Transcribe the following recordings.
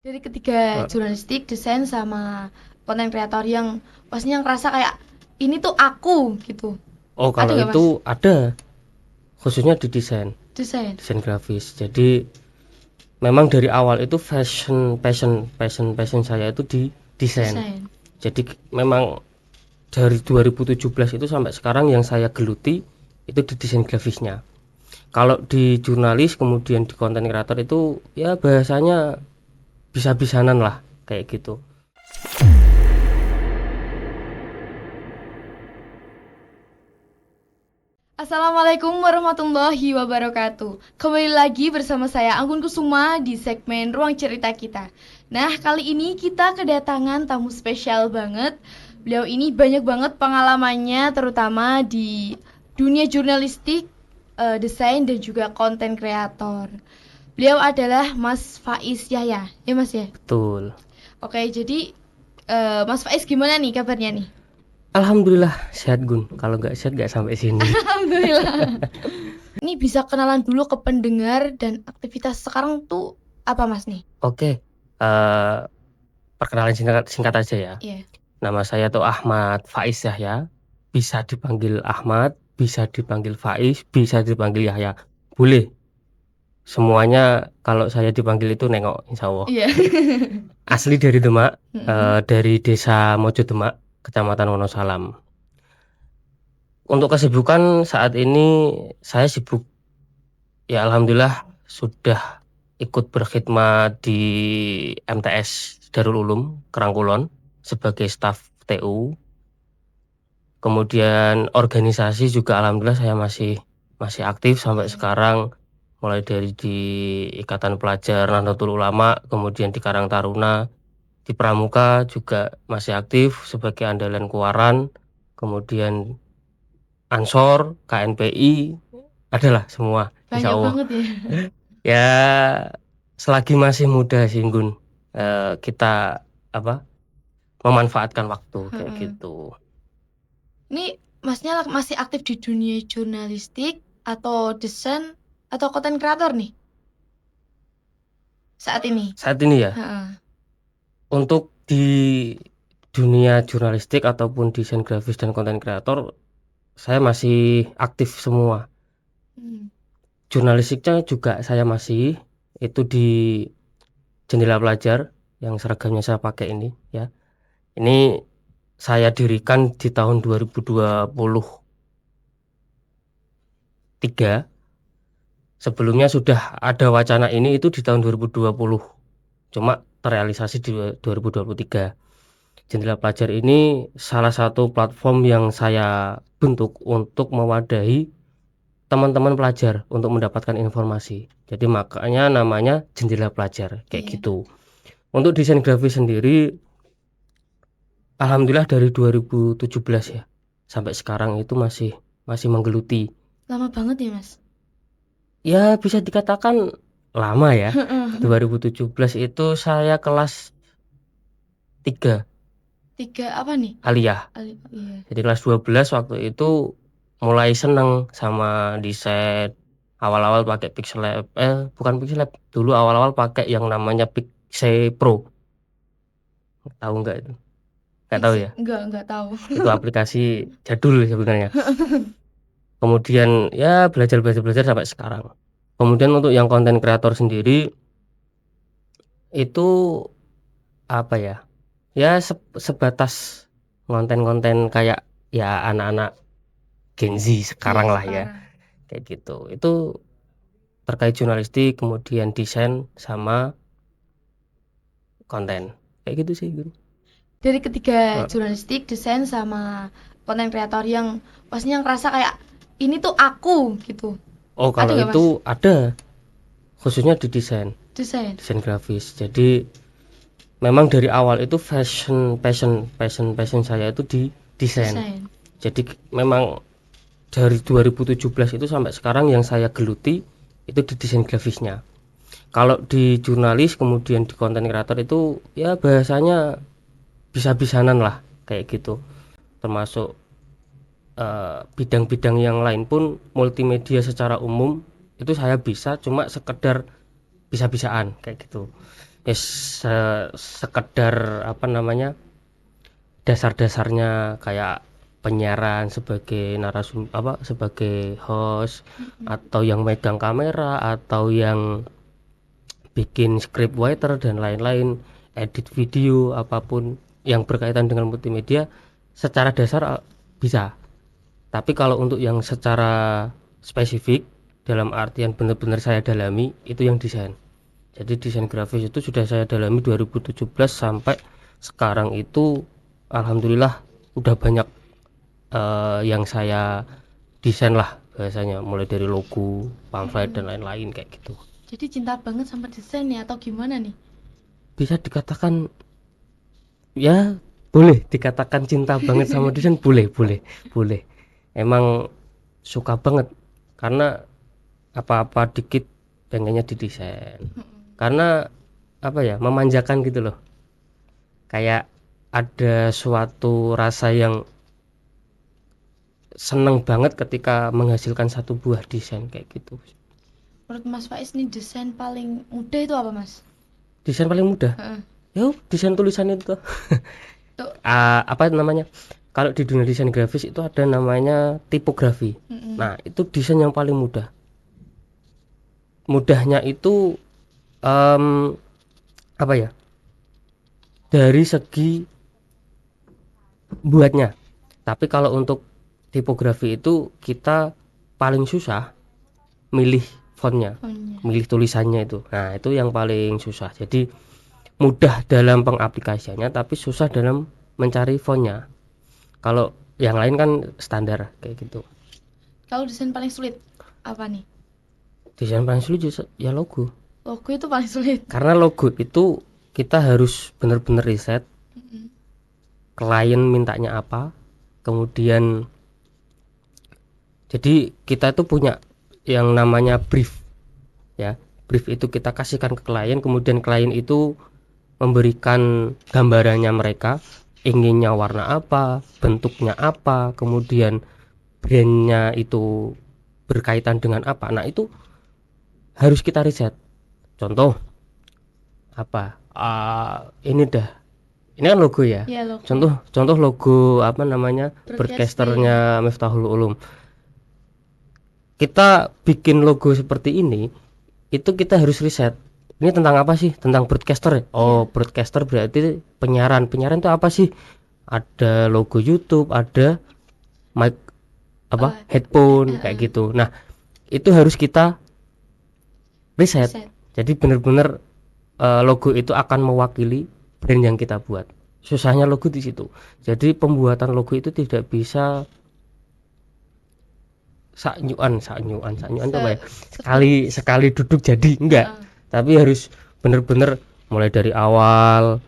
Dari ketiga jurnalistik, desain sama konten kreator yang pastinya ngerasa kayak ini tuh aku gitu. Oh, Ada kalau nggak itu mas? ada, khususnya di Desain, desain grafis. Jadi memang dari awal itu passion saya itu di desain. desain. Jadi memang dari 2017 itu sampai sekarang yang saya geluti itu di desain grafisnya. Kalau di jurnalis kemudian di konten kreator itu ya bahasanya bisa-bisanan lah kayak gitu. Assalamualaikum warahmatullahi wabarakatuh. Kembali lagi bersama saya Anggun Kusuma di segmen Ruang Cerita Kita. Nah, kali ini kita kedatangan tamu spesial banget. Beliau ini banyak banget pengalamannya terutama di dunia jurnalistik, desain dan juga konten kreator. Beliau adalah Mas Faiz Yahya. Ya, Mas ya. Betul. Oke, jadi Mas Faiz gimana nih kabarnya nih? Alhamdulillah sehat Gun. Kalau nggak sehat nggak sampai sini. Alhamdulillah. Ini bisa kenalan dulu ke pendengar dan aktivitas sekarang tuh apa Mas nih? Oke, eh perkenalan singkat, singkat aja ya. Iya. Nama saya tuh Ahmad Faiz Yahya. Bisa dipanggil Ahmad, bisa dipanggil Faiz, bisa dipanggil Yahya. Boleh. Semuanya kalau saya dipanggil itu nengok, insya Allah. Iya. Asli dari Demak, Mm-mm. dari desa Mojo Demak, Kecamatan Wonosalam. Untuk kesibukan saat ini saya sibuk, ya alhamdulillah sudah ikut berkhidmat di MTS Darul Ulum Kerangkulon sebagai staf TU. Kemudian organisasi juga alhamdulillah saya masih masih aktif sampai Oke. sekarang, mulai dari di Ikatan Pelajar Nahdlatul Ulama, kemudian di Karang Taruna, di Pramuka juga masih aktif sebagai andalan Kuaran, kemudian Ansor, KNPI, adalah semua insya Banyak Allah. banget ya. Ya selagi masih muda sih Gun, kita apa memanfaatkan waktu kayak Heeh. gitu. Ini Masnya masih aktif di dunia jurnalistik atau desain atau konten kreator nih saat ini? Saat ini ya, Heeh. untuk di dunia jurnalistik ataupun desain grafis dan konten kreator, saya masih aktif semua. Hmm. Jurnalistiknya juga saya masih, itu di Jendela Pelajar yang seragamnya saya pakai ini ya. Ini saya dirikan di tahun 2023. Sebelumnya sudah ada wacana ini itu di tahun 2020. Cuma terrealisasi di 2023. Jendela Pelajar ini salah satu platform yang saya bentuk untuk mewadahi teman-teman pelajar untuk mendapatkan informasi. Jadi makanya namanya Jendela Pelajar kayak Iya. gitu. Untuk desain grafis sendiri, alhamdulillah dari 2017 ya sampai sekarang itu masih masih menggeluti. Lama banget ya Mas. Ya bisa dikatakan lama ya. 2017 itu saya kelas 3 Tiga apa nih? aliyah. Iya. Jadi kelas 12 waktu itu mulai seneng sama desain. Awal-awal pakai Pixel Lab, bukan Pixel Lab, dulu awal-awal pakai yang namanya Pixel Pro. Tahu nggak itu? Nggak tahu Pixel ya. enggak tahu. Itu aplikasi jadul sebenarnya. Kemudian ya belajar sampai sekarang. Kemudian untuk yang konten kreator sendiri itu apa ya? Ya sebatas konten-konten kayak ya anak-anak Gen Z Iya sekarang lah ya, sekarang. kayak gitu. Itu terkait jurnalistik, kemudian desain sama konten. Kayak gitu sih, Gun. Dari ketiga Eh, jurnalistik, desain sama konten kreator yang pastinya ngerasa kayak ini tuh aku gitu. Oh, Ada kalau nggak itu Mas? ada, khususnya di desain, Desain, desain grafis. Jadi memang dari awal itu passion saya itu di desain. desain. Jadi memang dari 2017 itu sampai sekarang yang saya geluti itu di desain grafisnya. Kalau di jurnalis kemudian di konten kreator itu ya bahasanya bisa-bisanan lah kayak gitu. Termasuk bidang-bidang yang lain pun multimedia secara umum itu saya bisa, cuma sekedar bisa-bisaan kayak gitu. sekedar apa namanya, dasar-dasarnya kayak penyiaran sebagai sebagai host, atau yang megang kamera, atau yang bikin script writer dan lain-lain, edit video, apapun yang berkaitan dengan multimedia secara dasar bisa. Tapi kalau untuk yang secara spesifik dalam artian benar-benar saya dalami, itu yang desain. Jadi desain grafis itu sudah saya dalami 2017 sampai sekarang itu alhamdulillah udah banyak yang saya desain lah bahasanya, mulai dari logo, pamflet dan lain-lain kayak gitu. Jadi cinta banget sama desain ya atau gimana nih? Bisa dikatakan ya, boleh dikatakan cinta banget sama desain, boleh. Emang suka banget karena apa-apa dikit pengennya didesain. Karena apa ya, memanjakan gitu loh. Kayak ada suatu rasa yang seneng banget ketika menghasilkan satu buah desain kayak gitu. Menurut Mas Faiz nih desain paling mudah itu apa Mas? Desain paling mudah? Heeh. Yo, desain tulisan itu. Tuh. Apa namanya? Kalau di dunia desain grafis itu ada namanya tipografi. Nah, itu desain yang paling mudah. Mudahnya itu apa ya? Dari segi buatnya. Tapi kalau untuk tipografi itu kita paling susah milih fontnya, milih tulisannya itu. Nah, itu yang paling susah. Jadi mudah dalam pengaplikasiannya tapi susah dalam mencari fontnya. Kalau yang lain kan standar kayak gitu. Kalau desain paling sulit apa nih? Desain paling sulit ya logo. Logo itu paling sulit. Karena logo itu kita harus benar-benar riset. Klien mintanya apa, kemudian jadi kita itu punya yang namanya brief ya. Brief itu kita kasihkan ke klien, kemudian klien itu memberikan gambarannya mereka, inginnya warna apa, bentuknya apa, kemudian brandnya itu berkaitan dengan apa. Nah, itu harus kita riset. Contoh apa? Ini kan logo ya. Iya, logo. Contoh logo apa namanya? Broadcasternya Miftahul Ulum. Kita bikin logo seperti ini, itu kita harus riset. Ini tentang apa sih? Tentang broadcaster. Oh, broadcaster berarti penyiaran. Penyiaran itu apa sih? Ada logo YouTube, ada mic headphone kayak gitu. Nah, itu harus kita riset. Jadi benar-benar logo itu akan mewakili brand yang kita buat. Susahnya logo di situ. Jadi pembuatan logo itu tidak bisa saknyuan itu apa ya? Sekali duduk jadi, enggak. Tapi harus benar-benar mulai dari awal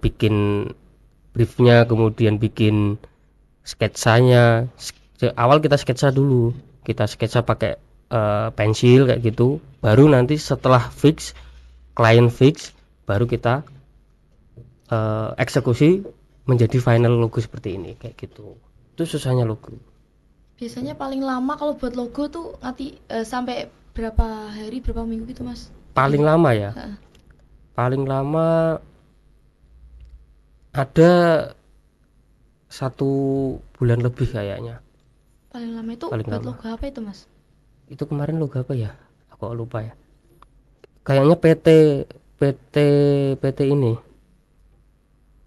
bikin briefnya, kemudian bikin sketsanya. Awal kita sketsa dulu. Kita sketsa pakai pensil kayak gitu. Baru nanti setelah fix, klien fix, baru kita eksekusi menjadi final logo seperti ini kayak gitu. Itu susahnya logo. Biasanya paling lama kalau buat logo tuh nanti sampai berapa hari, berapa minggu gitu Mas? Paling lama ya? Paling lama ada 1 bulan lebih kayaknya. Paling lama itu buat logo apa itu Mas? Itu kemarin logo apa ya? Aku lupa ya. Kayaknya PT ini.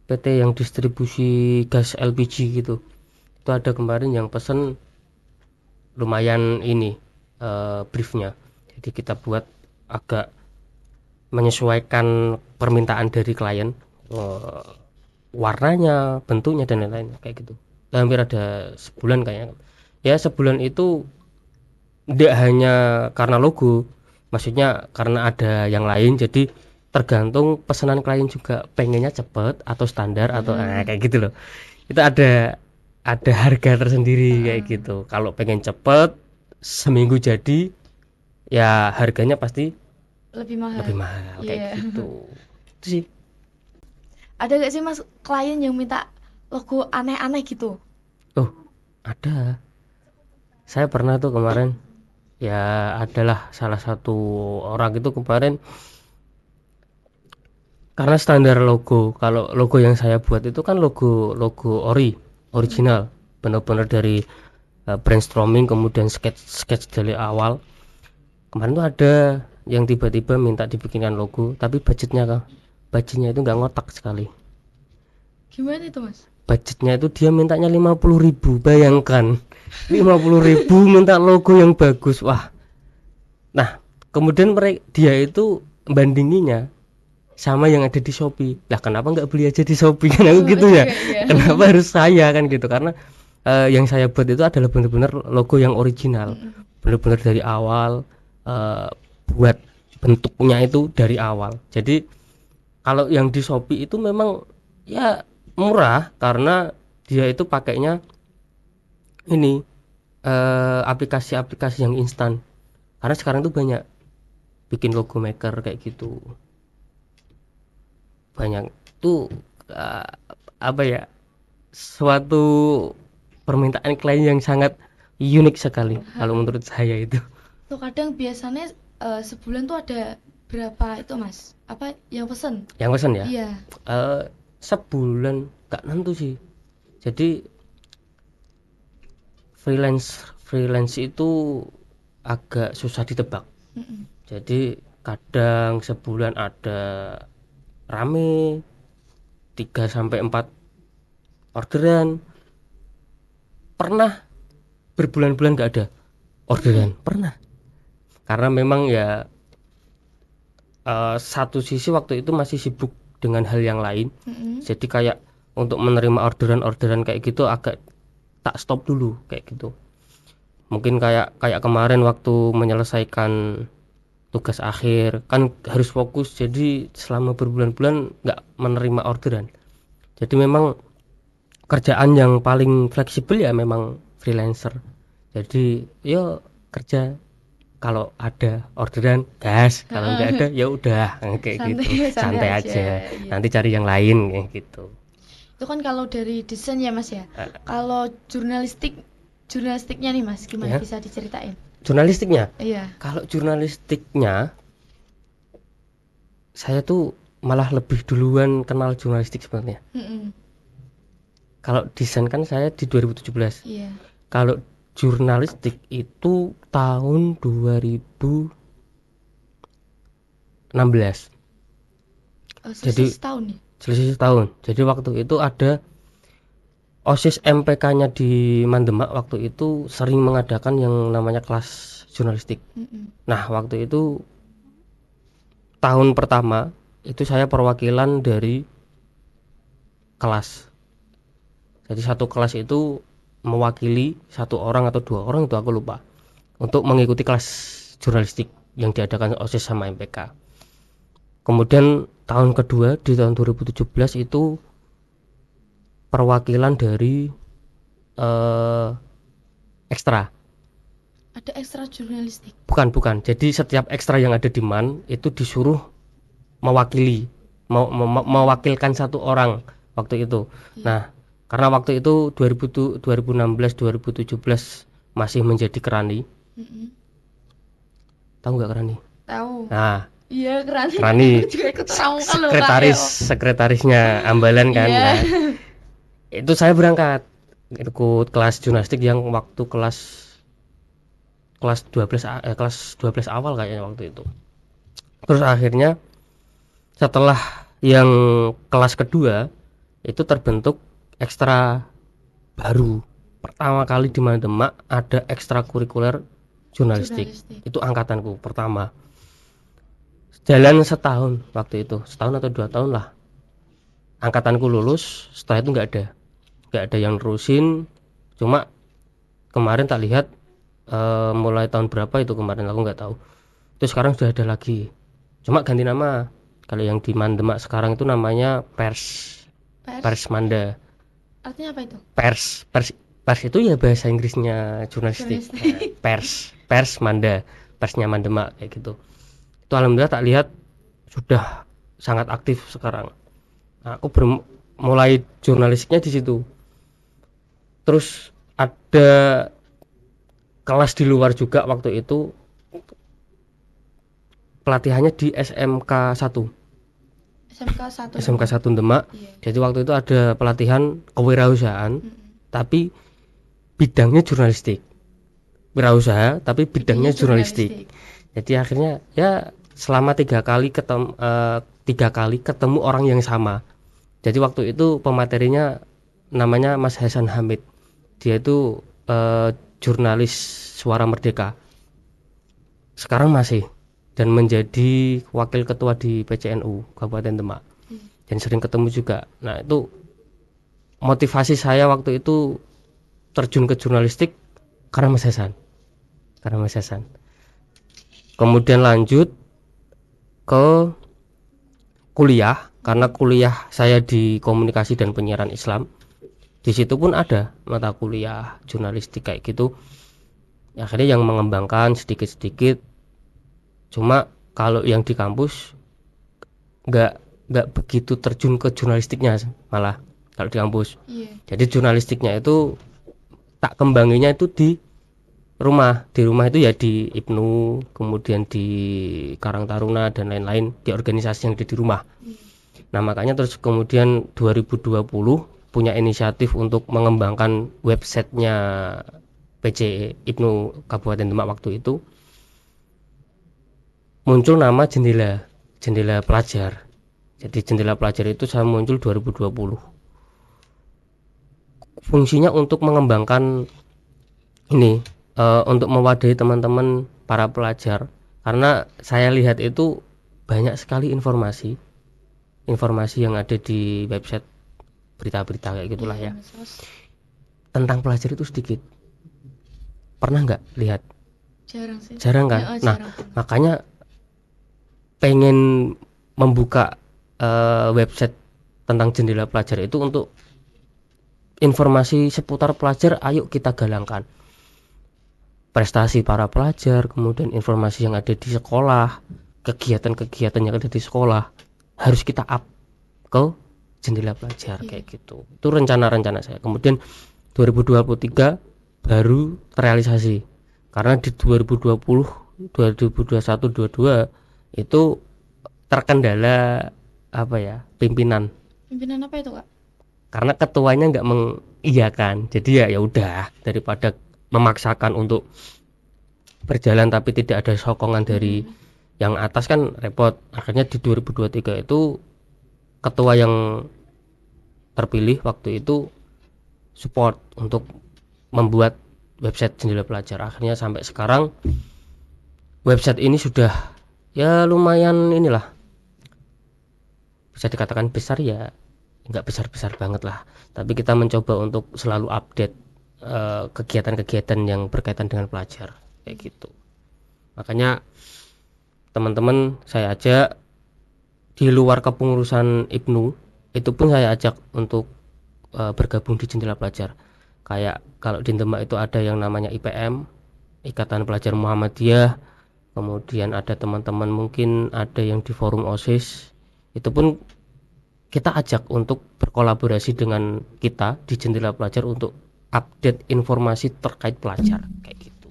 PT yang distribusi gas LPG gitu. Itu ada kemarin yang pesen lumayan ini briefnya. Jadi kita buat agak menyesuaikan permintaan dari klien, warnanya, bentuknya dan lain-lain kayak gitu. Hampir ada sebulan kayaknya. Ya, sebulan itu tidak hanya karena logo, maksudnya karena ada yang lain. Jadi tergantung pesanan klien juga, pengennya cepet atau standar atau kayak gitu loh. Itu ada harga tersendiri kayak gitu. Kalau pengen cepet seminggu jadi, ya harganya pasti lebih mahal kayak gitu. Itu sih. Ada gak sih Mas klien yang minta logo aneh-aneh gitu? Oh, ada. Saya pernah tuh kemarin, ya adalah salah satu orang itu kemarin karena standar logo. Kalau logo yang saya buat itu kan logo original, benar-benar dari brainstorming, kemudian sketch dari awal. Kemarin tuh ada yang tiba-tiba minta dibikinkan logo, tapi budgetnya itu nggak ngotak sekali. Gimana itu Mas? Budgetnya itu dia mintanya 50.000, bayangkan 50.000 minta logo yang bagus. Wah, nah kemudian dia itu bandinginya sama yang ada di Shopee. Lah kenapa nggak beli aja di Shopee kan aku gitu ya. Iya. Kenapa harus saya kan gitu, karena yang saya buat itu adalah benar-benar logo yang original, benar-benar dari awal, buat bentuknya itu dari awal. Jadi kalau yang di Shopee itu memang ya murah karena dia itu pakainya ini aplikasi-aplikasi yang instan. Karena sekarang tuh banyak bikin logo maker kayak gitu. Banyak tuh apa ya, suatu permintaan klien yang sangat unik sekali kalau menurut saya itu. Tuh kadang biasanya sebulan tuh ada berapa itu Mas? Apa yang pesen? Yang pesan ya Iya. sebulan gak nentu sih. Jadi freelance itu agak susah ditebak. Jadi kadang sebulan ada rame 3 sampai 4 orderan. Pernah berbulan-bulan gak ada orderan, pernah. Karena memang ya satu sisi waktu itu masih sibuk dengan hal yang lain. Jadi kayak untuk menerima orderan-orderan kayak gitu agak tak stop dulu kayak gitu. Mungkin kayak kemarin waktu menyelesaikan tugas akhir kan harus fokus, jadi selama berbulan-bulan nggak menerima orderan. Jadi memang kerjaan yang paling fleksibel ya memang freelancer. Jadi yo kerja, kalau ada orderan gas, kalau nggak ada ya udah kayak Santai, gitu, santai santai aja, aja. iya. Nanti cari yang lain kayak gitu. Itu kan kalau dari desain ya Mas ya. Kalau jurnalistiknya nih Mas, gimana Ya. bisa diceritain? Jurnalistiknya, Iya. kalau jurnalistiknya saya tuh malah lebih duluan kenal jurnalistik sebenarnya. Kalau desain kan saya di 2017. Iya. Kalau jurnalistik itu tahun 2016. Jadi setahun nih. selisih setahun. Jadi waktu itu ada OSIS MPK-nya di Mandemak, waktu itu sering mengadakan yang namanya kelas jurnalistik. Nah, waktu itu tahun pertama itu saya perwakilan dari kelas. Jadi satu kelas itu mewakili satu orang atau 2 orang, itu aku lupa, untuk mengikuti kelas jurnalistik yang diadakan OSIS sama MPK. Kemudian tahun kedua di tahun 2017 itu perwakilan dari ekstra. Ada ekstra jurnalistik. Bukan. Jadi setiap ekstra yang ada di MAN itu disuruh mewakili, mewakilkan satu orang waktu itu. Nah, karena waktu itu 2016 2017 masih menjadi kerani. Tahu nggak kerani? Tahu. Nah, Iya, kerani juga ikut pramuka loh, sekretarisnya Ambalan kan. Iya. Nah, itu saya berangkat ikut kelas jurnalistik yang waktu kelas 12 awal kayaknya waktu itu. Terus akhirnya setelah yang kelas kedua itu terbentuk ekstra baru. Pertama kali di Mandemak ada ekstrakurikuler jurnalistik. Itu angkatanku pertama. Jalan setahun waktu itu, setahun atau 2 tahun lah. Angkatanku lulus, setelah itu nggak ada yang nerusin. Cuma kemarin tak lihat mulai tahun berapa itu kemarin, aku nggak tahu. Itu sekarang sudah ada lagi, cuma ganti nama. Kalau yang di Mandemak sekarang itu namanya Pers Manda. Artinya apa itu? Pers itu ya bahasa Inggrisnya jurnalistik. Pers Manda, persnya Mandemak kayak gitu. Itu alhamdulillah tak lihat sudah sangat aktif sekarang. Nah, aku mulai jurnalistiknya di situ. Terus ada kelas di luar juga waktu itu, pelatihannya di SMK 1. SMK 1 SMK 1 Demak. Iya. Jadi waktu itu ada pelatihan kewirausahaan, Mm-mm. tapi bidangnya jurnalistik. Wirausaha, tapi bidangnya jurnalistik. Jadi akhirnya ya selama 3 kali ketemu orang yang sama. Jadi waktu itu pematerinya namanya Mas Hasan Hamid. Dia itu jurnalis Suara Merdeka. Sekarang masih dan menjadi wakil ketua di PCNU Kabupaten Demak. Dan sering ketemu juga. Nah, itu motivasi saya waktu itu terjun ke jurnalistik karena Mas Hasan. Kemudian lanjut ke kuliah, karena kuliah saya di komunikasi dan penyiaran Islam. Di situ pun ada mata kuliah jurnalistik kayak gitu. Akhirnya yang mengembangkan sedikit-sedikit. Cuma kalau yang di kampus nggak begitu terjun ke jurnalistiknya, malah kalau di kampus. Iya. Jadi jurnalistiknya itu tak kembanginya itu di rumah itu ya di IPNU, kemudian di Karang Taruna dan lain-lain, di organisasi yang ada di rumah. Nah, makanya terus kemudian 2020 punya inisiatif untuk mengembangkan websitenya PC IPNU Kabupaten Demak. Waktu itu muncul nama jendela pelajar. Jadi jendela pelajar itu saya muncul 2020. Fungsinya untuk mengembangkan ini, untuk mewadahi teman-teman para pelajar, karena saya lihat itu banyak sekali informasi yang ada di website berita-berita kayak gitulah ya. Tentang pelajar itu sedikit. Pernah nggak lihat? Jarang sih. Jarang kan? Ya, Nah, jarang. makanya pengen membuka website tentang jendela pelajar itu untuk informasi seputar pelajar. Ayo kita galangkan prestasi para pelajar, kemudian informasi yang ada di sekolah, kegiatan-kegiatan yang ada di sekolah harus kita up ke jendela pelajar. Kayak gitu. Itu rencana saya. Kemudian 2023 baru terrealisasi, karena di 2020, 2021, 22 itu terkendala pimpinan apa itu, Kak? karena ketuanya nggak mengiyakan. Jadi ya udah, daripada memaksakan untuk berjalan tapi tidak ada sokongan dari yang atas kan repot. Akhirnya di 2023 itu ketua yang terpilih waktu itu support untuk membuat website jendela pelajar. Akhirnya sampai sekarang website ini sudah ya lumayan inilah, bisa dikatakan besar ya, nggak besar-besar banget lah, tapi kita mencoba untuk selalu update kegiatan-kegiatan yang berkaitan dengan pelajar kayak gitu. Makanya teman-teman saya ajak di luar kepengurusan IPNU, itu pun saya ajak untuk bergabung di jendela pelajar. Kayak kalau di Demak itu ada yang namanya IPM, Ikatan Pelajar Muhammadiyah, kemudian ada teman-teman mungkin ada yang di forum OSIS, itu pun kita ajak untuk berkolaborasi dengan kita di jendela pelajar untuk update informasi terkait pelajar kayak gitu.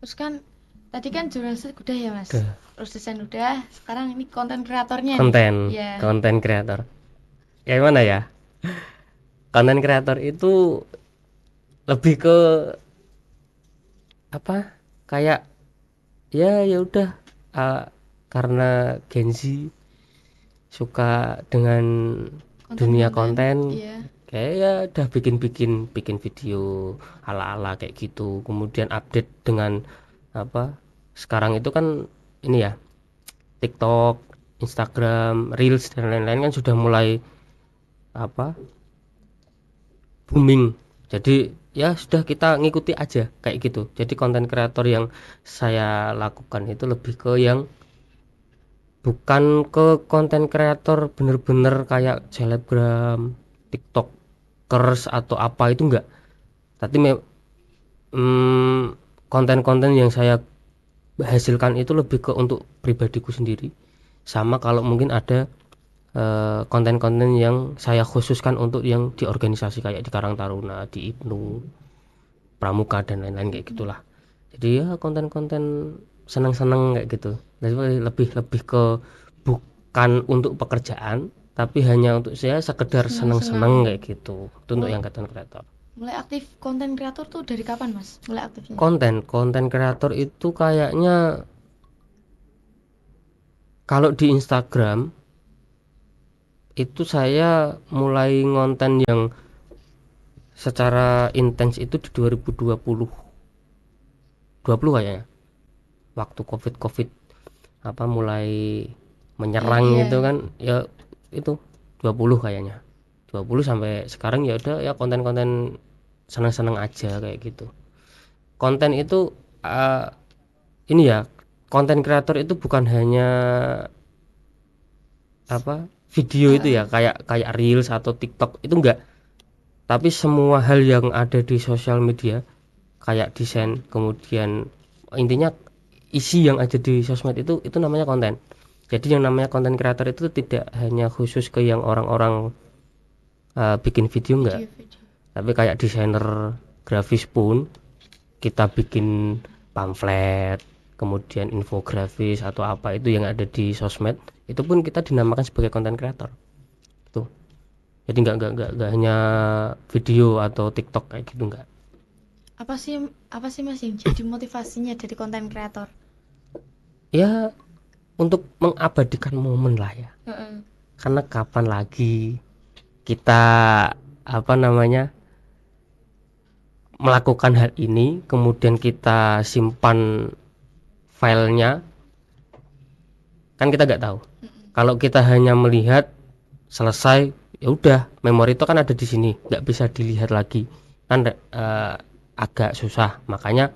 Terus kan tadi kan jurnalistik udah ya, Mas? Udah. Terus desain udah, sekarang ini konten kreatornya Konten, nih. Ya. konten kreator. Kayak mana ya? Konten kreator itu lebih ke apa? Kayak ya udah, karena Gen Z suka dengan dunia konten. Iya. Kayak ya udah bikin video ala-ala kayak gitu, kemudian update dengan sekarang itu kan ini ya, TikTok, Instagram, Reels dan lain-lain kan sudah mulai booming. Jadi ya sudah, kita ngikuti aja kayak gitu. Jadi konten kreator yang saya lakukan itu lebih ke yang bukan ke konten kreator bener-bener kayak selebgram, tiktokers atau apa, itu enggak. Tapi konten-konten yang saya hasilkan itu lebih ke untuk pribadiku sendiri. Sama kalau mungkin ada konten-konten yang saya khususkan untuk yang di organisasi kayak di Karang Taruna, di IPNU, Pramuka dan lain-lain kayak gitulah. Jadi ya konten-konten seneng-seneng kayak gitu. Jadi lebih ke bukan untuk pekerjaan, tapi hanya untuk saya sekedar seneng-seneng kayak gitu. Itu untuk yang content creator. Mulai aktif konten kreator tuh dari kapan Mas? Mulai aktifnya? Konten kreator itu kayaknya kalau di Instagram itu saya mulai ngonten yang secara intens itu di 2020 kayaknya, waktu covid apa mulai menyerang Iya. gitu kan ya, itu 20 kayaknya, 20 sampai sekarang ya udah ya konten-konten seneng-seneng aja kayak gitu. Konten itu ini ya, konten kreator itu bukan hanya apa video itu ya, kayak reels atau TikTok itu enggak, tapi semua hal yang ada di sosial media kayak desain, kemudian intinya isi yang ada di sosmed itu namanya konten. Jadi yang namanya konten kreator itu tidak hanya khusus ke yang orang-orang bikin video enggak, tapi kayak desainer grafis pun kita bikin pamflet, kemudian infografis atau apa itu yang ada di sosmed, itu pun kita dinamakan sebagai konten kreator. Itu. Jadi enggak hanya video atau TikTok kayak gitu enggak. Apa sih Mas yang jadi motivasinya dari konten kreator? Ya untuk mengabadikan momen lah ya. Karena kapan lagi kita apa namanya melakukan hal ini, kemudian kita simpan filenya, kan kita nggak tahu. Kalau kita hanya melihat selesai ya udah, memori itu kan ada di sini, nggak bisa dilihat lagi, kan agak susah. Makanya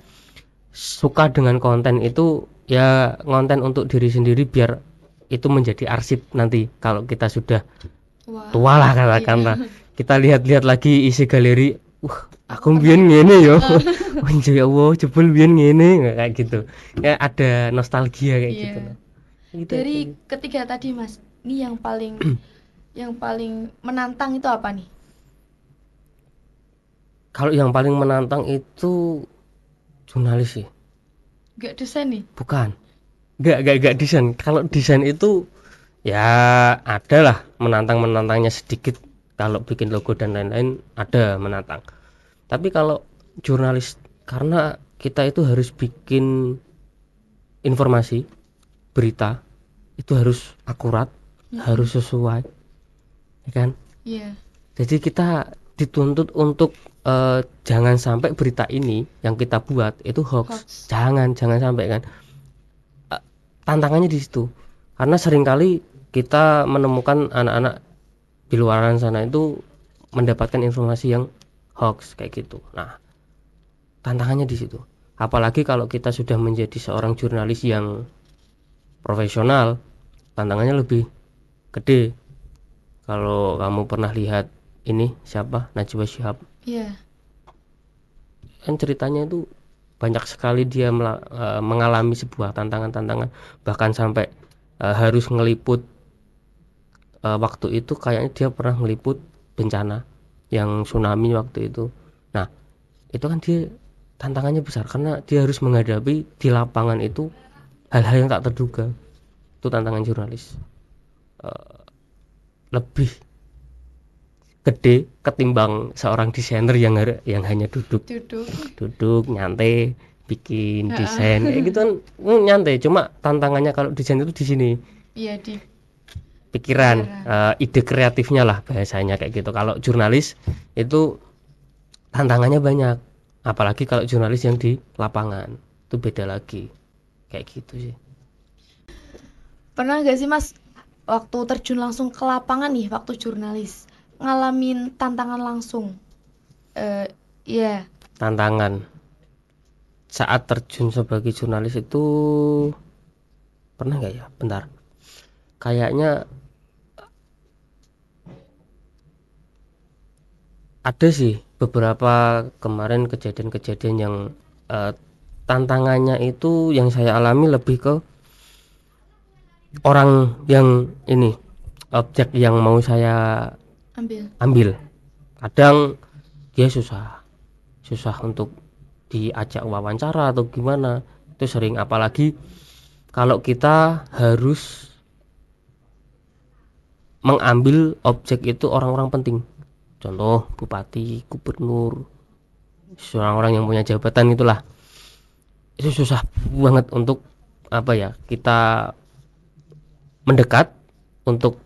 suka dengan konten itu ya, ngonten untuk diri sendiri biar itu menjadi arsip nanti kalau kita sudah tua lah katakanlah. Kita lihat-lihat lagi isi galeri, aku biyen ngene yo. Anjir ya Allah, jebul biyen ngene kayak gitu. Kayak ada nostalgia kayak gitu loh. Gitu dari ketiga tadi Mas, ini yang paling yang paling menantang itu apa nih? Kalau yang paling menantang itu jurnalis sih. Gak desain nih? Bukan. Gak desain. Kalau desain itu ya ada lah menantangnya sedikit. Kalau bikin logo dan lain-lain ada menantang. Tapi kalau jurnalis, karena kita itu harus bikin informasi, berita itu harus akurat, harus sesuai, ya kan? Iya. Jadi kita dituntut untuk jangan sampai berita ini yang kita buat itu hoax. Jangan sampai kan. Tantangannya di situ. Karena seringkali kita menemukan anak-anak di luaran sana itu mendapatkan informasi yang hoax kayak gitu. Nah, tantangannya di situ. Apalagi kalau kita sudah menjadi seorang jurnalis yang profesional, tantangannya lebih gede. Kalau kamu pernah lihat ini siapa, Najwa Shihab, kan ceritanya itu banyak sekali dia mengalami sebuah tantangan, bahkan sampai harus ngeliput. Waktu itu kayaknya dia pernah ngeliput bencana yang tsunami waktu itu. Nah, itu kan dia tantangannya besar karena dia harus menghadapi di lapangan itu hal-hal yang tak terduga. Itu tantangan jurnalis lebih gede ketimbang seorang desainer yang hanya duduk nyantai bikin desain kayak gitu kan, nyantai. Cuma tantangannya kalau desain itu di sini. Iya, di pikiran, ide kreatifnya lah bahasanya kayak gitu. Kalau jurnalis itu tantangannya banyak, apalagi kalau jurnalis yang di lapangan itu beda lagi kayak gitu sih. Pernah gak sih Mas waktu terjun langsung ke lapangan nih, waktu jurnalis ngalamin tantangan langsung? Tantangan saat terjun sebagai jurnalis itu pernah gak ya? Bentar, kayaknya ada sih beberapa kemarin kejadian-kejadian yang tantangannya itu yang saya alami lebih ke orang yang ini, objek yang mau saya ambil. Kadang dia susah untuk diajak wawancara atau gimana, itu sering. Apalagi kalau kita harus mengambil objek itu orang-orang penting. Contoh bupati, gubernur, orang-orang yang punya jabatan itulah. Itu susah banget untuk kita mendekat untuk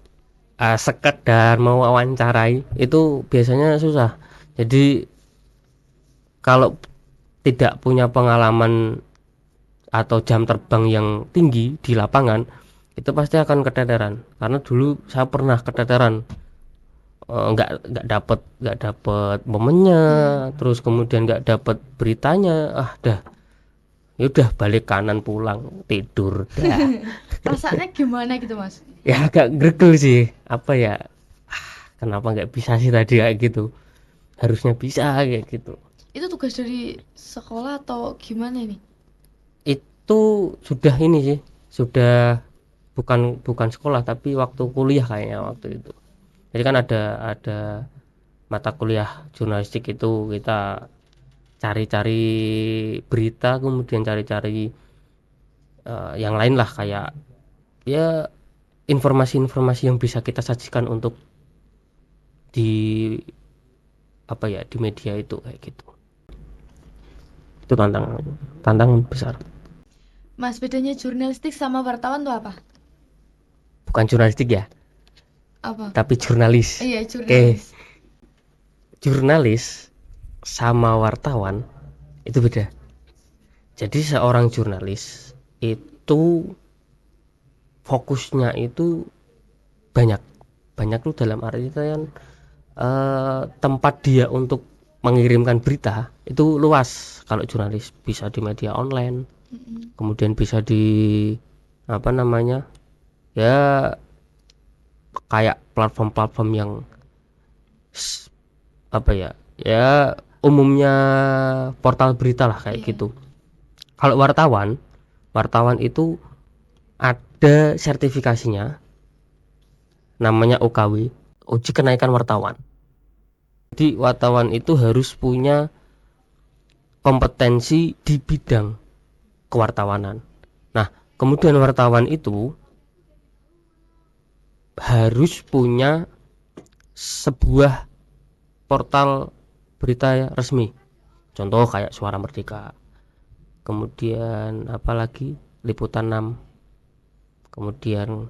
sekedar mau wawancarai, itu biasanya susah. Jadi kalau tidak punya pengalaman atau jam terbang yang tinggi di lapangan, itu pasti akan keteteran. Karena dulu saya pernah keteteran, nggak dapet momennya, terus kemudian nggak dapet beritanya, ya udah balik kanan pulang tidur dah. Rasanya gimana gitu Mas? Ya agak gregel sih, kenapa nggak bisa sih tadi kayak gitu, harusnya bisa kayak gitu. Itu tugas dari sekolah atau gimana nih? Itu sudah ini sih, sudah bukan sekolah tapi waktu kuliah kayaknya waktu itu. Jadi kan ada mata kuliah jurnalistik, itu kita cari-cari berita, kemudian cari-cari yang lain lah, kayak ya informasi-informasi yang bisa kita sajikan untuk di di media itu kayak gitu. Itu tantangan besar. Mas, bedanya jurnalistik sama wartawan tuh apa? Bukan jurnalistik ya, Apa? tapi jurnalis. Iya, jurnalis. Jurnalis sama wartawan itu beda. Jadi seorang jurnalis itu fokusnya itu banyak tuh, dalam artian tempat dia untuk mengirimkan berita itu luas. Kalau jurnalis bisa di media online, kemudian bisa di ya kayak platform-platform yang ya umumnya portal berita lah kayak gitu. Kalau wartawan itu ada sertifikasinya, namanya UKW, uji kenaikan wartawan. Jadi wartawan itu harus punya kompetensi di bidang kewartawanan. Nah, kemudian wartawan itu harus punya sebuah portal berita resmi. Contoh kayak Suara Merdeka. Kemudian apalagi Liputan 6. Kemudian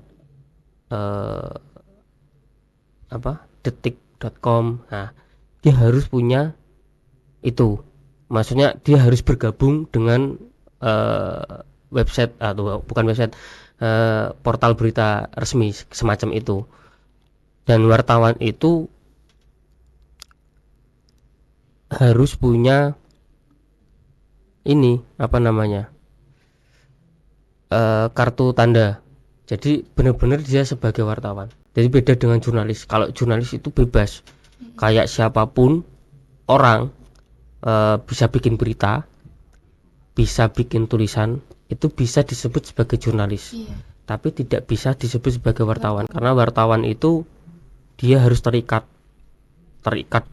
detik.com. Nah, dia harus punya itu. Maksudnya dia harus bergabung dengan website atau bukan website, portal berita resmi semacam itu. Dan wartawan itu harus punya ini kartu tanda. Jadi benar-benar dia sebagai wartawan. Jadi beda dengan jurnalis. Kalau jurnalis itu bebas, kayak siapapun orang bisa bikin berita, bisa bikin tulisan, itu bisa disebut sebagai jurnalis. Tapi tidak bisa disebut sebagai wartawan, karena wartawan itu dia harus terikat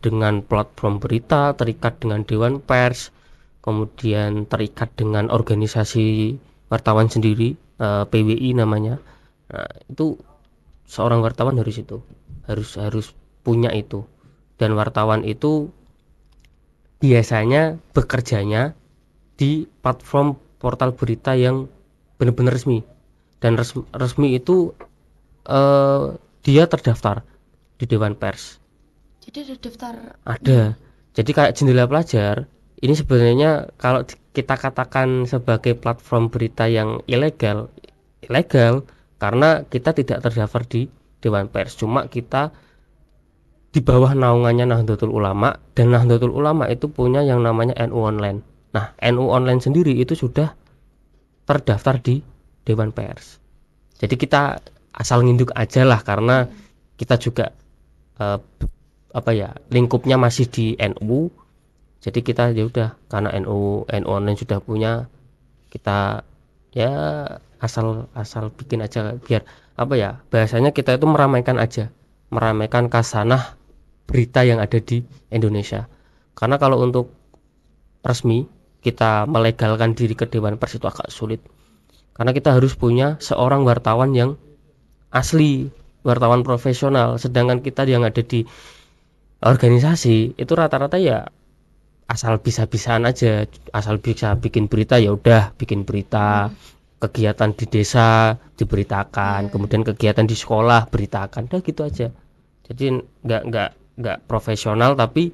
dengan platform berita, terikat dengan dewan pers, kemudian terikat dengan organisasi wartawan sendiri, PWI namanya. Nah, itu seorang wartawan harus punya itu. Dan wartawan itu biasanya bekerjanya di platform portal berita yang benar-benar resmi. Dan resmi itu dia terdaftar di dewan pers. Jadi ada daftar? Ada. Jadi kayak Jendela Pelajar ini sebenarnya kalau kita katakan sebagai platform berita yang ilegal karena kita tidak terdaftar di dewan pers. Cuma kita di bawah naungannya Nahdlatul Ulama, dan Nahdlatul Ulama itu punya yang namanya NU Online. Nah, NU Online sendiri itu sudah terdaftar di dewan pers. Jadi kita asal nginduk aja lah, karena kita juga lingkupnya masih di NU. Jadi kita ya udah, karena NU Online sudah punya, kita ya asal bikin aja, biar bahasanya kita itu meramaikan kasanah berita yang ada di Indonesia. Karena kalau untuk resmi kita melegalkan diri ke dewan pers itu agak sulit, karena kita harus punya seorang wartawan yang asli wartawan profesional, sedangkan kita yang ada di organisasi itu rata-rata ya asal bisa-bisaan aja, asal bisa bikin berita ya udah bikin berita, kegiatan di desa diberitakan, kemudian kegiatan di sekolah beritakan, udah gitu aja. Jadi nggak profesional tapi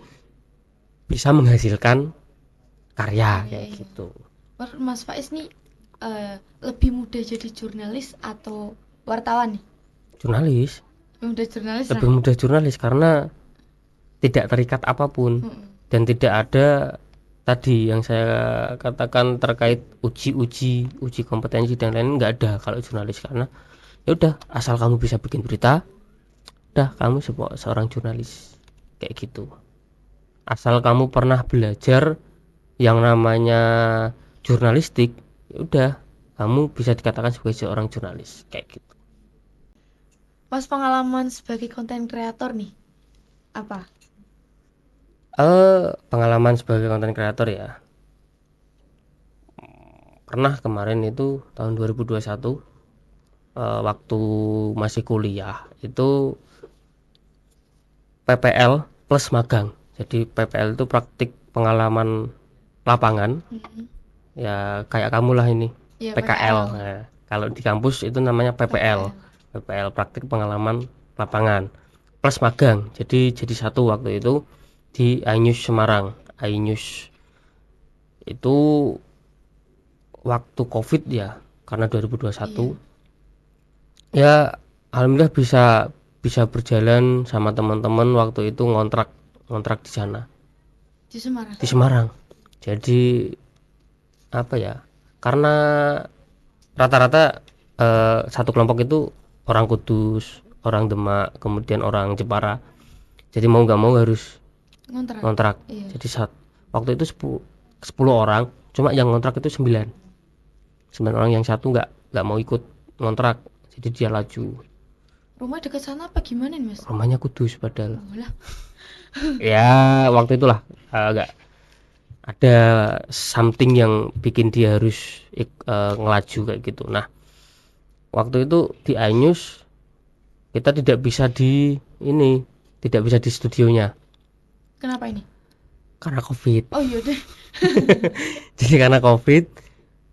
bisa menghasilkan karya kayak gitu. Mas Faiz nih lebih mudah jadi jurnalis atau wartawan nih? Jurnalis. Lebih mudah jurnalis karena tidak terikat apapun dan tidak ada tadi yang saya katakan terkait uji kompetensi dan lain nggak ada kalau jurnalis, karena ya udah asal kamu bisa bikin berita, udah kamu seorang jurnalis kayak gitu. Asal kamu pernah belajar yang namanya jurnalistik, ya udah kamu bisa dikatakan sebagai seorang jurnalis kayak gitu. Pas pengalaman sebagai konten kreator nih apa? Pengalaman sebagai konten kreator ya, pernah kemarin itu tahun 2021 waktu masih kuliah itu PPL plus magang. Jadi PPL itu praktik pengalaman lapangan, ya kayak kamu lah ini Ya, PKL. Nah, kalau di kampus itu namanya PPL praktik pengalaman lapangan plus magang. Jadi satu waktu itu di iNews Semarang. iNews itu waktu COVID ya, karena 2021 ya alhamdulillah bisa berjalan sama teman-teman waktu itu ngontrak di sana di Semarang. Jadi apa ya, karena rata-rata satu kelompok itu orang Kudus, orang Demak, kemudian orang Jepara. Jadi mau nggak mau harus ngontrak. Jadi waktu itu 10 orang, cuma yang ngontrak itu 9 orang, yang satu nggak mau ikut ngontrak, jadi dia laju. Rumah dekat sana apa gimana nih, Mas? Rumahnya Kudus padahal. Ya waktu itulah agak ada something yang bikin dia harus ngelaju kayak gitu. Nah waktu itu di iNews kita tidak bisa di studionya. Kenapa ini? Karena COVID. Oh iya deh. Jadi karena COVID,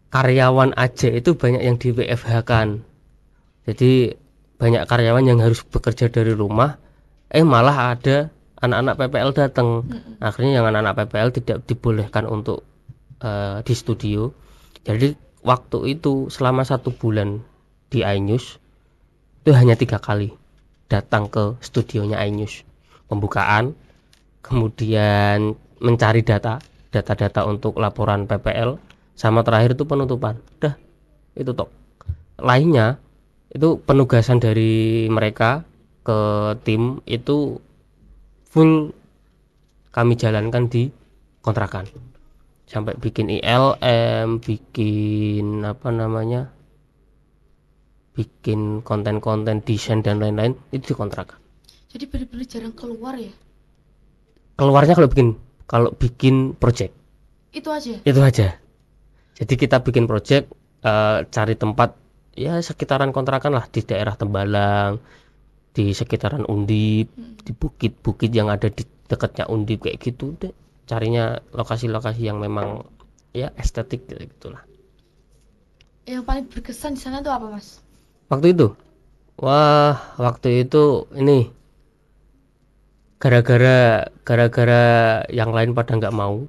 karyawan aja itu banyak yang di WFH kan. Jadi banyak karyawan yang harus bekerja dari rumah. Malah ada anak-anak PPL datang. Akhirnya yang anak-anak PPL tidak dibolehkan untuk di studio. Jadi waktu itu selama 1 bulan di iNews itu hanya 3 kali datang ke studionya iNews. Pembukaan, kemudian mencari data untuk laporan PPL, sama terakhir itu penutupan. Udah itu tok. Lainnya itu penugasan dari mereka ke tim itu full kami jalankan di kontrakan, sampai bikin ILM, bikin bikin konten-konten desain dan lain-lain itu di kontrakan. Jadi benar-benar jarang keluar ya? Keluarnya kalau bikin project itu aja. Jadi kita bikin project, cari tempat ya sekitaran kontrakan lah, di daerah Tembalang, di sekitaran Undip, di bukit-bukit yang ada di dekatnya Undip kayak gitu deh. Carinya lokasi-lokasi yang memang ya estetik gitulah. Yang paling berkesan di sana tuh apa, Mas? Waktu itu ini gara-gara yang lain pada nggak mau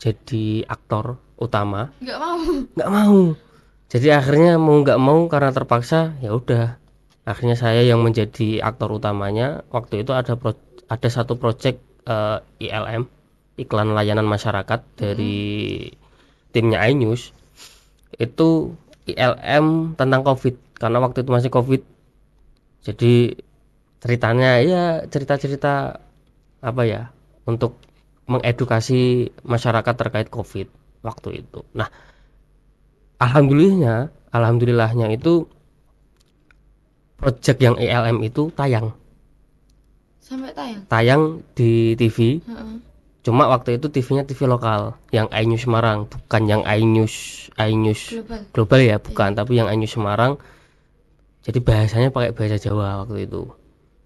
jadi aktor utama. Nggak mau. Jadi akhirnya mau nggak mau karena terpaksa, ya udah. Akhirnya saya yang menjadi aktor utamanya. Waktu itu ada satu project ILM, iklan layanan masyarakat dari timnya iNews. Itu ILM tentang COVID, karena waktu itu masih COVID. Jadi ceritanya ya cerita-cerita apa ya, untuk mengedukasi masyarakat terkait COVID waktu itu. Nah, alhamdulillahnya itu project yang ILM itu tayang. Sampai Tayang di TV. Cuma waktu itu TV-nya TV lokal, yang iNews Semarang, bukan yang iNews global ya, bukan, tapi yang iNews Semarang. Jadi bahasanya pakai bahasa Jawa waktu itu.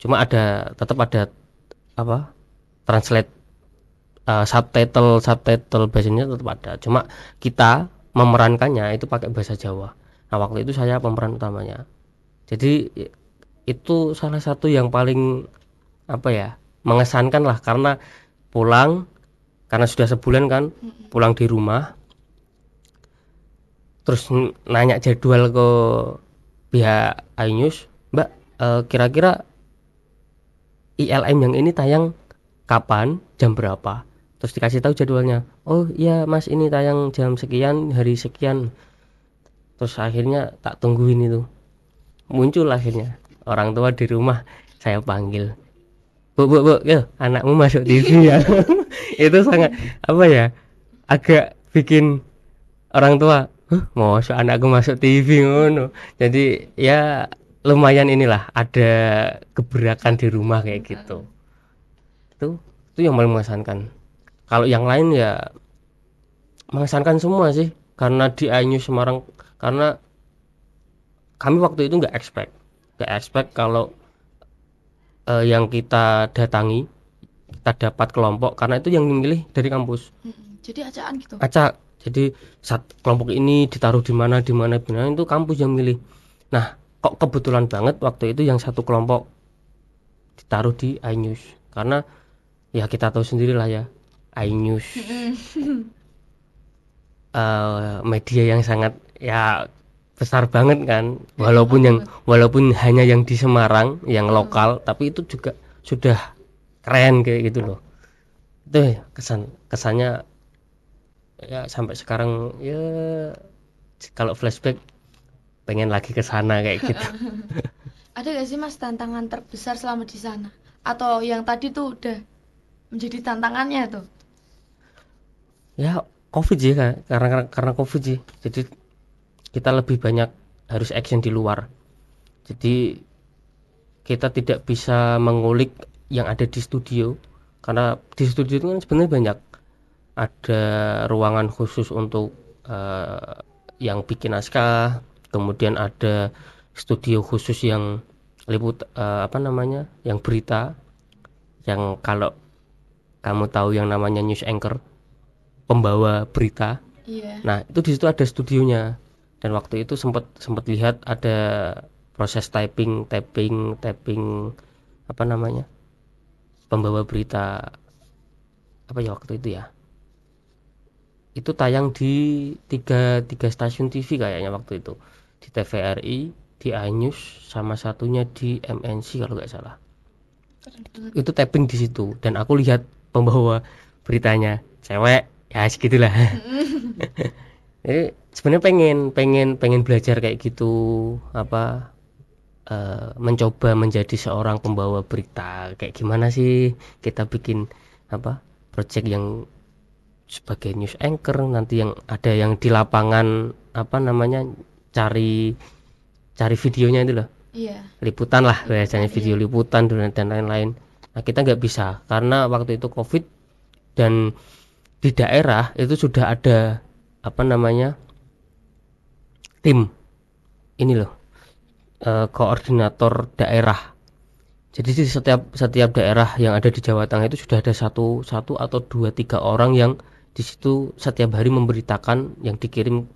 Cuma tetap ada apa? Translate subtitle bahasanya tetap ada. Cuma kita memerankannya itu pakai bahasa Jawa. Nah, waktu itu saya pemeran utamanya. Jadi itu salah satu yang paling apa ya? Mengesankan lah karena pulang karena sudah sebulan kan pulang di rumah terus nanya jadwal ke pihak iNews, Mbak, kira-kira ILM yang ini tayang kapan, jam berapa, terus dikasih tahu jadwalnya. Oh iya Mas, ini tayang jam sekian, hari sekian. Terus akhirnya tak tungguin itu muncul, akhirnya orang tua di rumah saya panggil, bu, yo anakmu masuk TV ya. Itu sangat apa ya, agak bikin orang tua, masa anakku masuk TV ngono. Jadi ya lumayan inilah ada gebrakan di rumah kayak gitu. Itu yang paling mengesankan. Kalau yang lain ya mengesankan semua sih, karena di iNews Semarang, karena kami waktu itu nggak expect kalau yang kita datangi kita dapat kelompok, karena itu yang memilih dari kampus. Jadi acaan gitu. Acak. Jadi kelompok ini ditaruh di mana itu kampus yang milih. Nah, kok kebetulan banget waktu itu yang satu kelompok ditaruh di iNews, karena ya kita tahu sendiri lah ya, iNews media yang sangat ya besar banget kan, walaupun hanya yang di Semarang yang lokal, tapi itu juga sudah keren kayak gitu loh. Itu ya kesannya ya sampai sekarang ya, kalau flashback pengen lagi ke sana kayak gitu. Ada gak sih Mas tantangan terbesar selama di sana? Atau yang tadi tuh udah menjadi tantangannya tuh? Ya COVID sih, karena COVID sih. Jadi kita lebih banyak harus action di luar. Jadi kita tidak bisa mengulik yang ada di studio, karena di studio itu kan sebenarnya banyak, ada ruangan khusus untuk yang bikin naskah, kemudian ada studio khusus yang apa namanya, yang berita, yang kalau kamu tahu yang namanya news anchor, pembawa berita. Iya. Nah, itu di situ ada studionya. Dan waktu itu sempat lihat ada proses typing apa namanya, pembawa berita apa ya waktu itu ya. Itu tayang di tiga stasiun TV kayaknya waktu itu, di TVRI, di iNews, sama satunya di MNC kalau nggak salah. Itu tapping di situ, dan aku lihat pembawa beritanya cewek ya, segitulah. Jadi sebenarnya pengen belajar kayak gitu, apa mencoba menjadi seorang pembawa berita, kayak gimana sih kita bikin apa project yang sebagai news anchor, nanti yang ada yang di lapangan apa namanya, cari videonya itu loh, Iya. liputan lah biasanya, Liputan, video iya. liputan dan lain-lain. Nah, kita nggak bisa karena waktu itu COVID, dan di daerah itu sudah ada apa namanya, tim ini loh, koordinator daerah. Jadi di setiap daerah yang ada di Jawa Tengah itu sudah ada satu atau dua tiga orang yang di situ setiap hari memberitakan, yang dikirim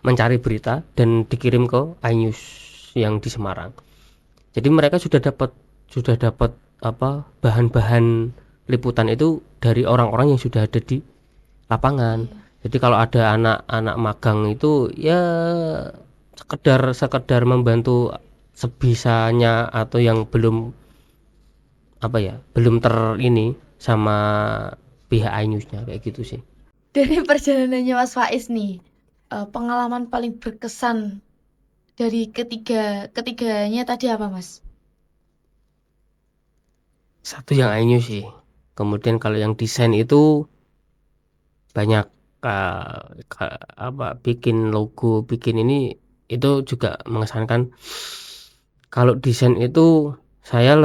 mencari berita dan dikirim ke iNews yang di Semarang. Jadi mereka sudah dapat apa bahan-bahan liputan itu dari orang-orang yang sudah ada di lapangan. Jadi kalau ada anak-anak magang itu ya sekedar membantu sebisanya, atau yang belum apa ya, belum ini sama pihak iNews-nya kayak gitu sih. Dari perjalanannya Mas Faiz nih, pengalaman paling berkesan dari ketiganya tadi apa Mas? Satu yang iNews sih. Kemudian kalau yang desain itu banyak, apa bikin logo, bikin ini, itu juga mengesankan. Kalau desain itu saya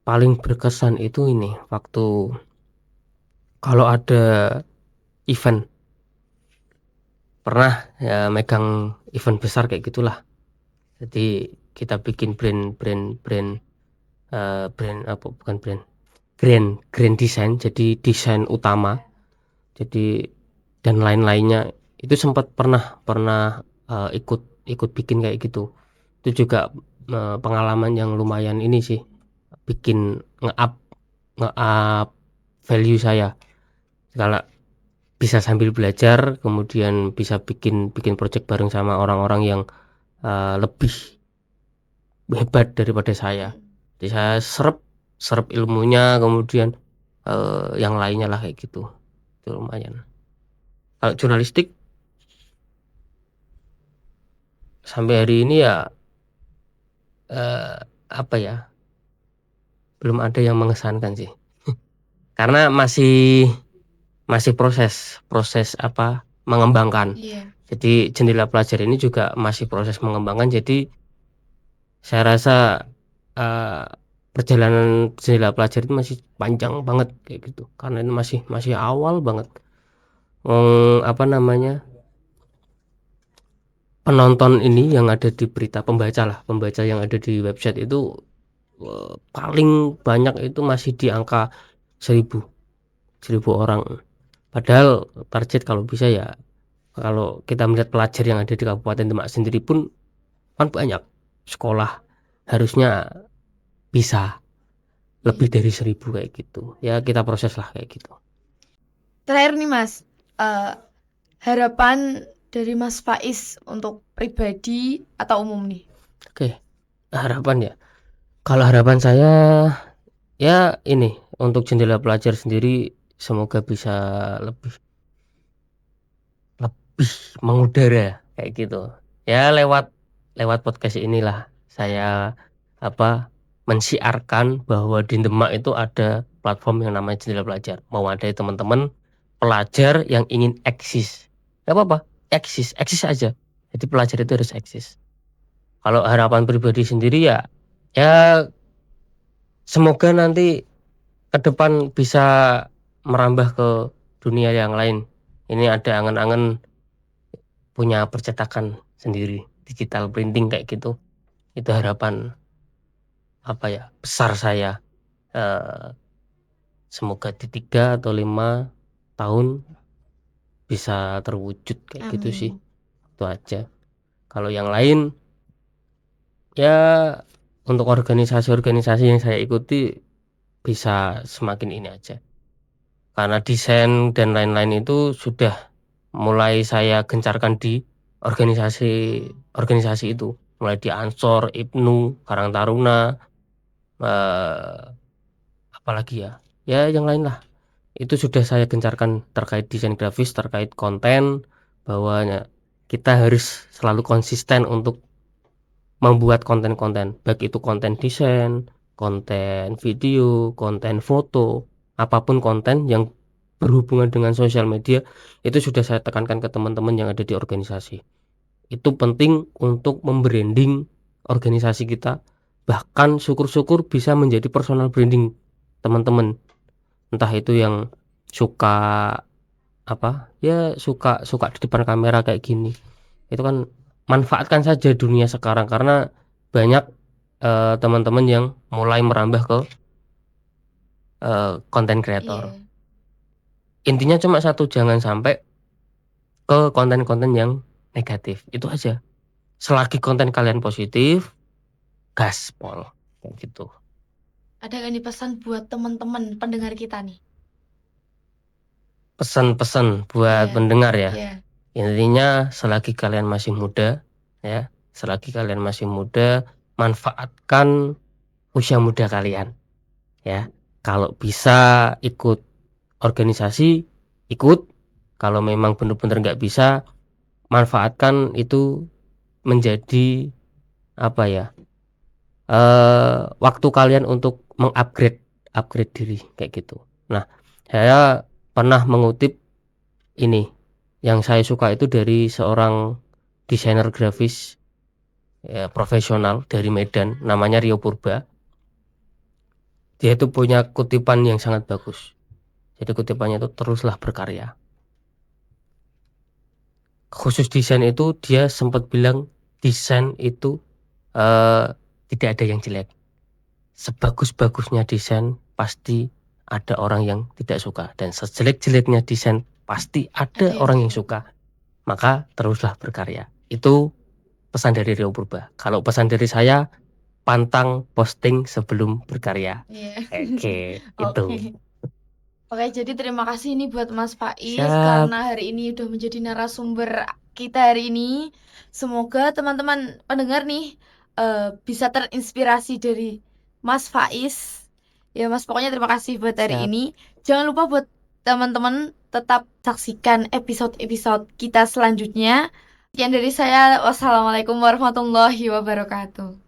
paling berkesan itu ini, waktu kalau ada event, pernah ya megang event besar kayak gitulah. Jadi kita bikin brand grand design, jadi desain utama. Jadi dan lain-lainnya itu sempat pernah ikut bikin kayak gitu. Itu juga pengalaman yang lumayan ini sih, bikin nge-up value saya. Kalau bisa sambil belajar, kemudian bisa bikin project bareng sama orang-orang yang lebih hebat daripada saya. Jadi saya serap ilmunya, kemudian yang lainnya lah kayak gitu. Itu lumayan. Kalau jurnalistik sampai hari ini ya apa ya, belum ada yang mengesankan sih. Karena masih proses apa, mengembangkan. Iya. Jadi Jendela Pelajar ini juga masih proses mengembangkan. Jadi saya rasa perjalanan Jendela Pelajar itu masih panjang banget kayak gitu. Karena ini masih awal banget. Apa namanya, penonton ini yang ada di berita, pembaca yang ada di website itu paling banyak itu masih di angka 1000 orang. Padahal target kalau bisa ya, kalau kita melihat pelajar yang ada di Kabupaten Demak sendiri pun kan banyak sekolah, harusnya bisa lebih dari 1000 kayak gitu. Ya kita proses lah kayak gitu. Terakhir nih Mas, harapan dari Mas Faiz untuk pribadi atau umum nih? Oke, harapan ya. Kalau harapan saya ya ini, untuk Jendela Pelajar sendiri semoga bisa lebih mengudara kayak gitu. Ya lewat podcast inilah saya apa, mensiarkan bahwa di Demak itu ada platform yang namanya Jendela Pelajar. Mau ada teman-teman pelajar yang ingin eksis, nggak apa-apa, eksis aja. Jadi pelajar itu harus eksis. Kalau harapan pribadi sendiri ya semoga nanti ke depan bisa merambah ke dunia yang lain. Ini ada angan-angan punya percetakan sendiri, digital printing kayak gitu. Itu harapan apa ya, besar saya. Semoga di 3 atau 5 tahun bisa terwujud kayak gitu sih. Itu aja. Kalau yang lain ya, untuk organisasi yang saya ikuti bisa semakin ini aja. Karena desain dan lain-lain itu sudah mulai saya gencarkan di organisasi itu, mulai di Ansor, IPNU, Karang Taruna, apalagi ya yang lain lah, itu sudah saya gencarkan terkait desain grafis, terkait konten, bahwa kita harus selalu konsisten untuk membuat konten-konten, baik itu konten desain, konten video, konten foto, apapun konten yang berhubungan dengan sosial media. Itu sudah saya tekankan ke teman-teman yang ada di organisasi. Itu penting untuk membranding organisasi kita, bahkan syukur-syukur bisa menjadi personal branding teman-teman. Entah itu yang suka apa ya, suka di depan kamera kayak gini, itu kan manfaatkan saja dunia sekarang, karena banyak teman-teman yang mulai merambah ke konten kreator. Intinya cuma satu, jangan sampai ke konten-konten yang negatif. Itu aja. Selagi konten kalian positif, gaspol kayak gitu. Ada nggak nih pesan buat teman-teman pendengar kita nih? Pesan-pesan buat pendengar ya. Intinya selagi kalian masih muda ya, manfaatkan usia muda kalian ya. Kalau bisa ikut organisasi, ikut. Kalau memang benar-benar nggak bisa, manfaatkan itu menjadi apa ya, waktu kalian untuk upgrade diri kayak gitu. Nah, saya pernah mengutip ini, yang saya suka itu dari seorang desainer grafis ya, profesional dari Medan, namanya Rio Purba. Dia itu punya kutipan yang sangat bagus. Jadi kutipannya itu, teruslah berkarya. Khusus desain itu dia sempat bilang, desain itu tidak ada yang jelek. Sebagus-bagusnya desain pasti ada orang yang tidak suka, dan sejelek-jeleknya desain pasti ada Ada yang orang yang suka. suka. Maka teruslah berkarya. Itu pesan dari Rio Purba. Kalau pesan dari saya, pantang posting sebelum berkarya. Iya. Oke, itu. Oke. Oke, jadi terima kasih ini buat Mas Faiz Siap. karena hari ini udah menjadi narasumber kita hari ini. Semoga teman-teman pendengar nih bisa terinspirasi dari Mas Faiz. Ya Mas, pokoknya terima kasih buat hari Siap. ini. Jangan lupa buat teman-teman tetap saksikan episode-episode kita selanjutnya. Sekian dari saya. Wassalamualaikum warahmatullahi wabarakatuh.